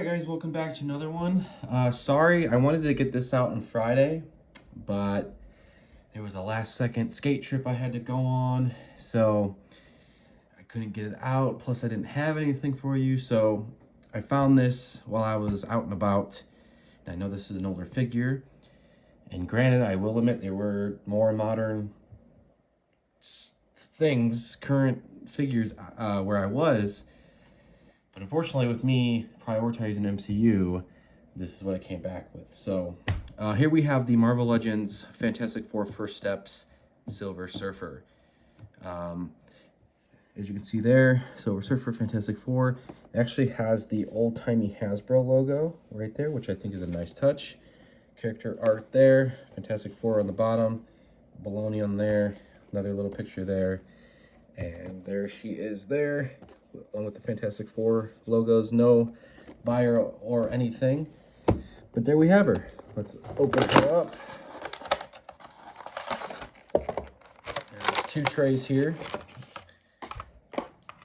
Alright guys, welcome back to another one. Sorry, I wanted to get this out on Friday, but there was a last second skate trip I had to go on, so I couldn't get it out. Plus I didn't have anything for you, so I found this while I was out and about. And I know this is an older figure, and granted, I will admit there were more modern things, current figures where I was. But unfortunately, with me prioritizing MCU, this is what I came back with. So here we have the Marvel Legends Fantastic Four First Steps Silver Surfer. As you can see there, Silver Surfer, Fantastic Four. It actually has the old-timey Hasbro logo right there, which I think is a nice touch. Character art there, Fantastic Four on the bottom, Baloney on there, another little picture there. And there she is there, along with the Fantastic Four logos. No buyer or anything, but there we have her. Let's open her up. There's two trays here.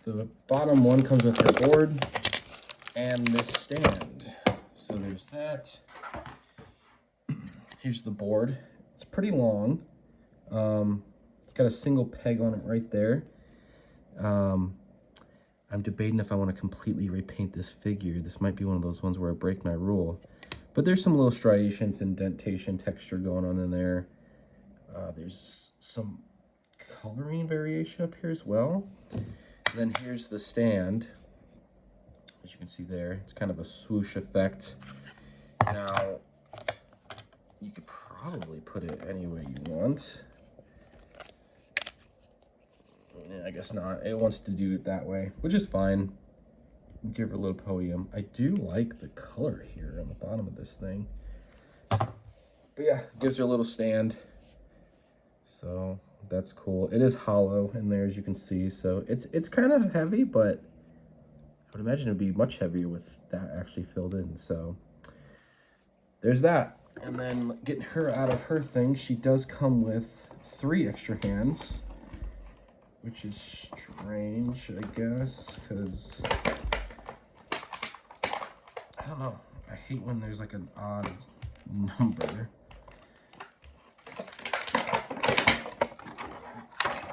The bottom one comes with her board and this stand. So there's that. Here's the board. It's pretty long. It's got a single peg on it right there. I'm debating if I want to completely repaint this figure. This might be one of those ones where I break my rule. But there's some little striations, indentation, texture going on in there. There's some coloring variation up here as well. Then here's the stand. As you can see there, it's kind of a swoosh effect. Now, you could probably put it any way you want. Yeah, I guess not. It wants to do it that way, which is fine. Give her a little podium. I do like the color here on the bottom of this thing. But yeah, gives her a little stand. So that's cool. It is hollow in there, as you can see. So it's kind of heavy, but I would imagine it'd be much heavier with that actually filled in. So there's that. And then getting her out of her thing, she does come with 3 extra hands, which is strange, I guess, because I don't know. I hate when there's like an odd number.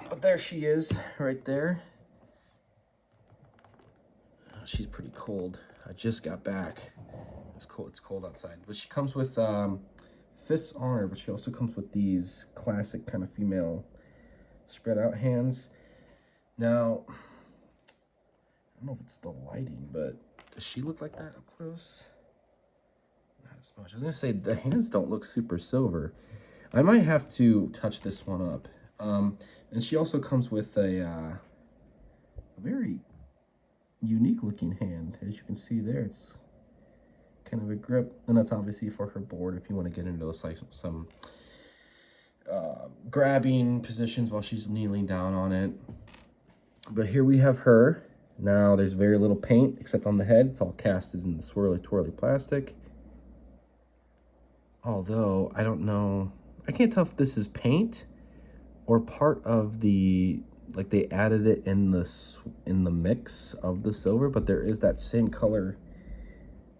But there she is, right there. She's pretty cold. I just got back. It's cold. It's cold outside. But she comes with fists on her, but she also comes with these classic kind of female spread out hands. Now, I don't know if it's the lighting, but does she look like that up close? Not as much. I was gonna say the hands don't look super silver. I might have to touch this one up. And she also comes with a very unique looking hand. As you can see there, it's kind of a grip, and that's obviously for her board if you want to get into those like some grabbing positions while she's kneeling down on it. But here we have her. Now there's very little paint except on the head. It's all casted in the swirly twirly plastic. Although I don't know, I can't tell if this is paint or part of the, like they added it in the mix of the silver, but there is that same color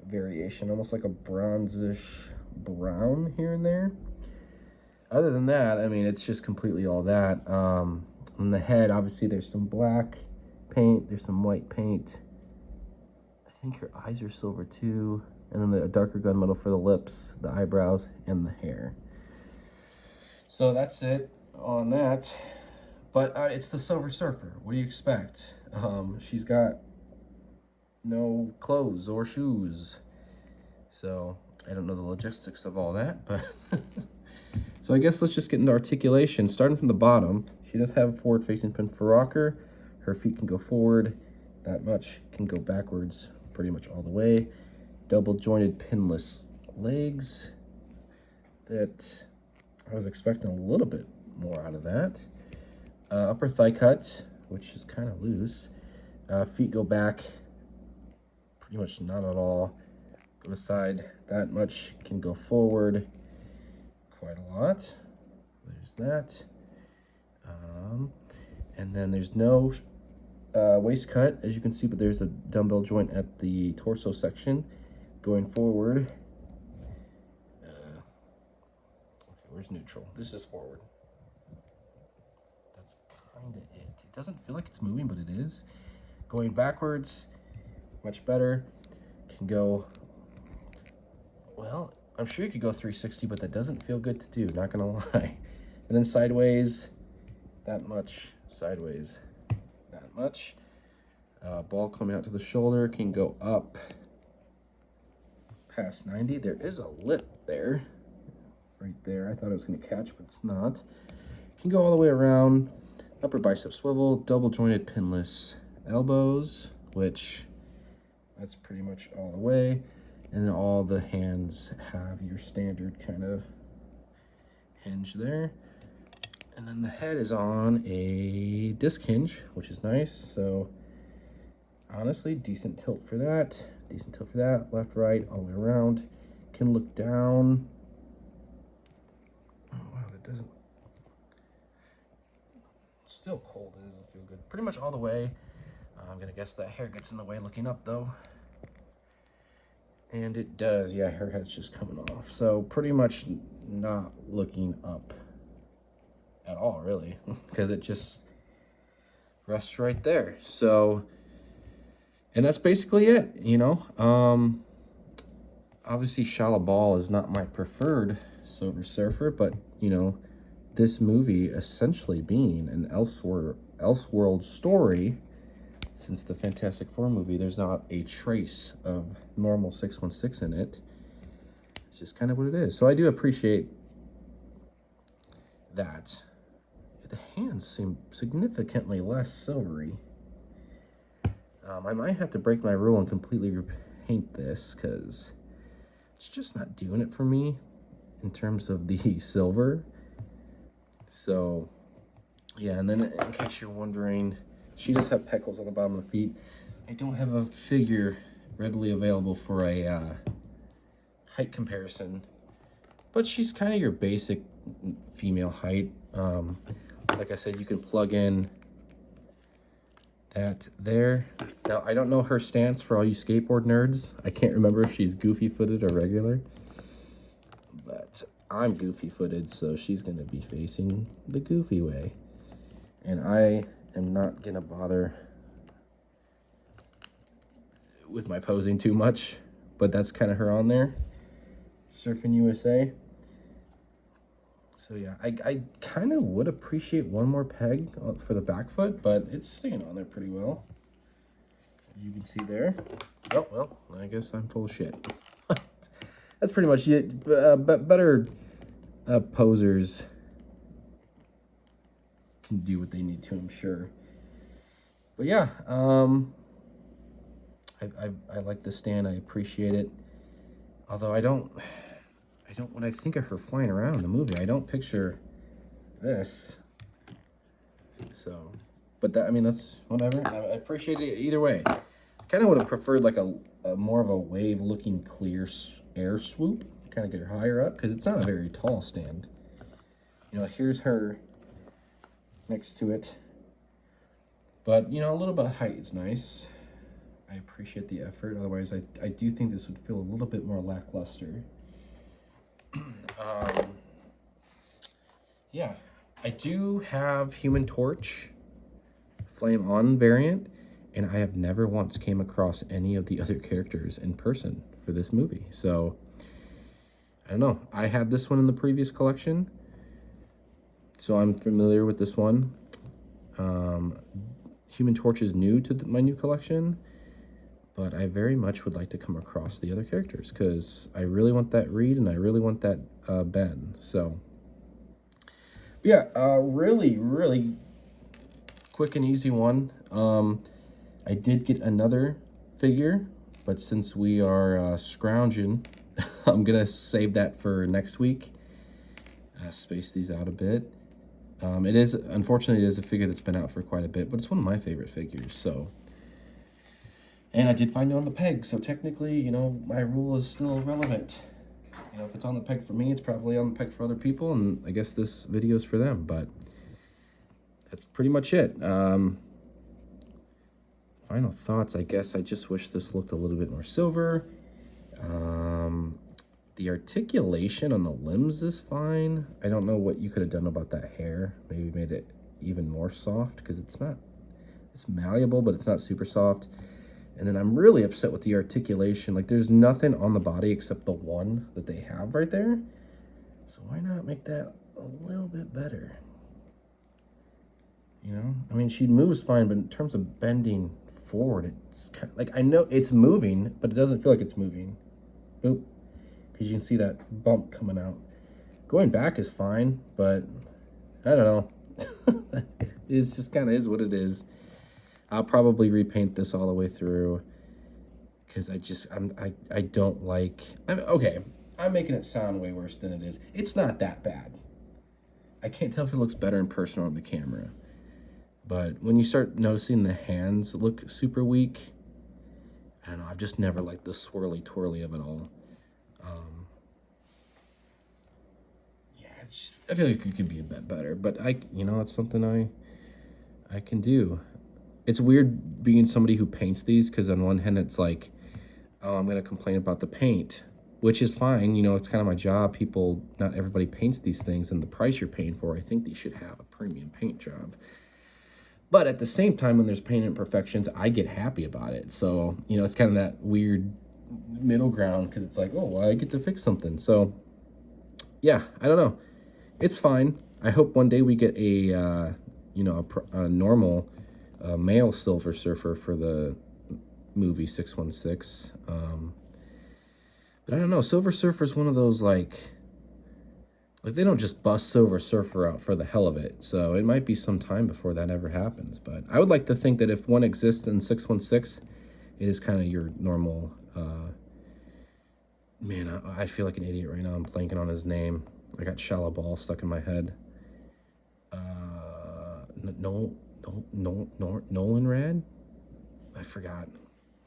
variation, almost like a bronzish brown here and there. Other than that, I mean, it's just completely all that. On the head, obviously, there's some black paint. There's some white paint. I think her eyes are silver, too. And then the darker gunmetal for the lips, the eyebrows, and the hair. So that's it on that. But it's the Silver Surfer. What do you expect? She's got no clothes or shoes. So I don't know the logistics of all that, but... So I guess let's just get into articulation. Starting from the bottom, she does have a forward-facing pin for rocker. Her feet can go forward. That much can go backwards pretty much all the way. Double-jointed pinless legs. That I was expecting a little bit more out of that. Upper thigh cut, which is kind of loose. Feet go back. Pretty much not at all. Go to side. That much can go forward. Quite a lot. There's that. And then there's no waist cut, as you can see, but there's a dumbbell joint at the torso section. going forward. Okay, where's neutral? This is forward. That's kind of it. It doesn't feel like it's moving, but it is. Going backwards, much better. Can go, well, I'm sure you could go 360, but that doesn't feel good to do, not gonna lie. And then sideways, that much. Sideways, that much. Ball coming out to the shoulder, can go up past 90. There is a lip there, right there. I thought it was gonna catch, but it's not. Can go all the way around. Upper bicep swivel, double jointed pinless elbows, which that's pretty much all the way. And then all the hands have your standard kind of hinge there. And then the head is on a disc hinge, which is nice. So honestly, decent tilt for that. Decent tilt for that. Left, right, all the way around. Can look down. Oh, wow, that doesn't... It's still cold. It doesn't feel good. Pretty much all the way. I'm going to guess that hair gets in the way looking up, though. And it does. Yeah, her head's just coming off. So pretty much not looking up at all, really, because it just rests right there. So, and that's basically it, you know. Obviously, Shala Ball is not my preferred Silver Surfer, but, you know, this movie essentially being an Elseworld story, since the Fantastic Four movie, there's not a trace of normal 616 in it. It's just kind of what it is. So I do appreciate that. The hands seem significantly less silvery. I might have to break my rule and completely repaint this, because it's just not doing it for me in terms of the silver. So, yeah, and then in case you're wondering, she does have pectorals on the bottom of the feet. I don't have a figure readily available for a height comparison, but she's kind of your basic female height. Like I said, you can plug in that there. Now, I don't know her stance for all you skateboard nerds. I can't remember if she's goofy-footed or regular, but I'm goofy-footed, so she's going to be facing the goofy way. And I am not going to bother with my posing too much, but that's kind of her on there. Surfing USA. So yeah, I kind of would appreciate one more peg for the back foot, but it's staying on there pretty well. As you can see there. Oh, well, I guess I'm full of shit. That's pretty much it. Better posers can do what they need to, I'm sure. But yeah, I like the stand. I appreciate it. Although I don't, when I think of her flying around in the movie, I don't picture this. So, but that, I mean, that's whatever. I appreciate it either way. I kind of would have preferred like a more of a wave looking clear air swoop, kind of get her higher up, because it's not a very tall stand. You know, here's her next to it. But, you know, a little bit of height is nice. I appreciate the effort. Otherwise, I do think this would feel a little bit more lackluster. Yeah, I do have Human Torch Flame On variant, and I have never once came across any of the other characters in person for this movie. So, I don't know. I had this one in the previous collection, so I'm familiar with this one. Human Torch is new to my new collection, but I very much would like to come across the other characters, because I really want that Reed and I really want that Ben. So, yeah, really, really quick and easy one. I did get another figure, but since we are scrounging, I'm going to save that for next week. Space these out a bit. It is, unfortunately, it is a figure that's been out for quite a bit, but it's one of my favorite figures, so. And I did find it on the peg, so technically, you know, my rule is still relevant. You know, if it's on the peg for me, it's probably on the peg for other people, and I guess this video is for them, but that's pretty much it. Final thoughts, I guess I just wish this looked a little bit more silver. The articulation on the limbs is fine. I don't know what you could have done about that hair. Maybe made it even more soft, because it's malleable, but it's not super soft. And then I'm really upset with the articulation. Like, there's nothing on the body except the one that they have right there. So why not make that a little bit better? You know, I mean, she moves fine, but in terms of bending forward, it's kind of, like, I know it's moving, but it doesn't feel like it's moving. Boop. Because you can see that bump coming out. Going back is fine, but I don't know. It's just kind of is what it is. I'll probably repaint this all the way through, because I don't like, okay, I'm making it sound way worse than it is. It's not that bad. I can't tell if it looks better in person or on the camera. But when you start noticing the hands look super weak, I don't know, I've just never liked the swirly twirly of it all. Yeah, I feel like it could be a bit better, but it's something I can do. It's weird being somebody who paints these, because on one hand it's like, oh, I'm going to complain about the paint, which is fine. It's kind of my job. Not everybody paints these things, and the price you're paying for, I think they should have a premium paint job. But at the same time, when there's paint imperfections, I get happy about it. So, it's kind of that weird middle ground, because it's like, oh, well, I get to fix something. So, yeah, I don't know. It's fine. I hope one day we get a normal male Silver Surfer for the movie 616. But I don't know. Silver Surfer is one of those, like they don't just bust Silver Surfer out for the hell of it. So it might be some time before that ever happens. But I would like to think that if one exists in 616, it is kind of your normal. Man, I feel like an idiot right now. I'm blanking on his name. I got Shallow Ball stuck in my head. Nolan Rad? I forgot.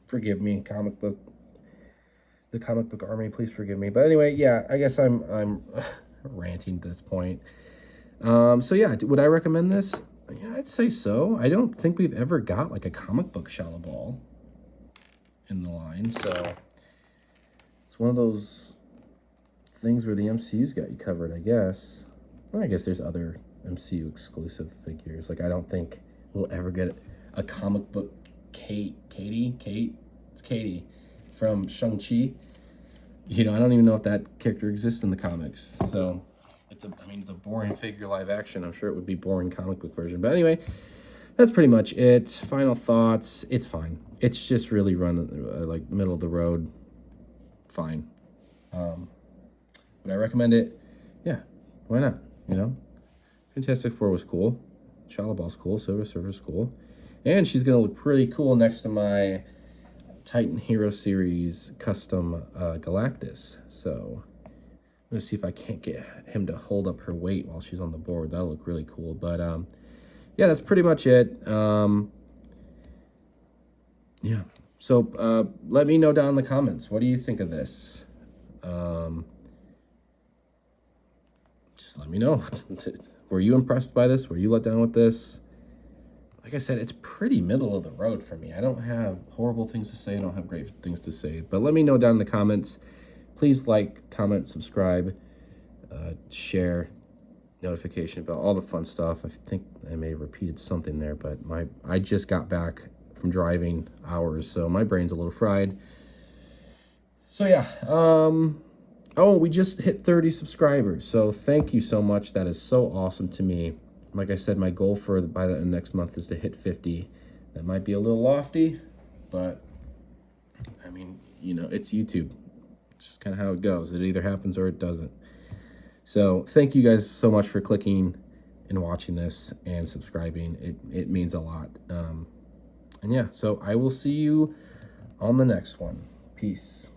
Forgive me, the comic book army, please forgive me. But anyway, yeah, I guess I'm ranting at this point. So yeah, would I recommend this? Yeah, I'd say so. I don't think we've ever got like a comic book Shallow Ball in the line, so it's one of those things where the MCU's got you covered, I guess. Well, I guess there's other MCU exclusive figures. Like, I don't think we'll ever get a comic book Kate, it's Katie from Shang-Chi. I don't even know if that character exists in the comics. So it's a boring figure live action. I'm sure it would be boring comic book version. But anyway, that's pretty much it. Final thoughts. It's fine. It's just really like middle of the road. Fine. Would I recommend it? Yeah. Why not? Fantastic Four was cool. Shallow Ball's cool. Silver Surfer's cool. And she's going to look pretty cool next to my Titan Hero Series custom Galactus. So I'm going to see if I can't get him to hold up her weight while she's on the board. That'll look really cool. But yeah, that's pretty much it. Yeah. So let me know down in the comments. What do you think of this? Just let me know. Were you impressed by this? Were you let down with this? Like I said, it's pretty middle of the road for me. I don't have horrible things to say. I don't have great things to say. But let me know down in the comments. Please like, comment, subscribe, share, notification about all the fun stuff. I think I may have repeated something there, but I just got back from driving hours, so my brain's a little fried. So yeah, oh, we just hit 30 subscribers, so thank you so much. That is so awesome to me. Like I said, my goal by the next month is to hit 50. That might be a little lofty, but I mean, it's YouTube. It's just kind of how it goes. It either happens or it doesn't. So thank you guys so much for clicking and watching this and subscribing. It means a lot. And yeah, so I will see you on the next one. Peace.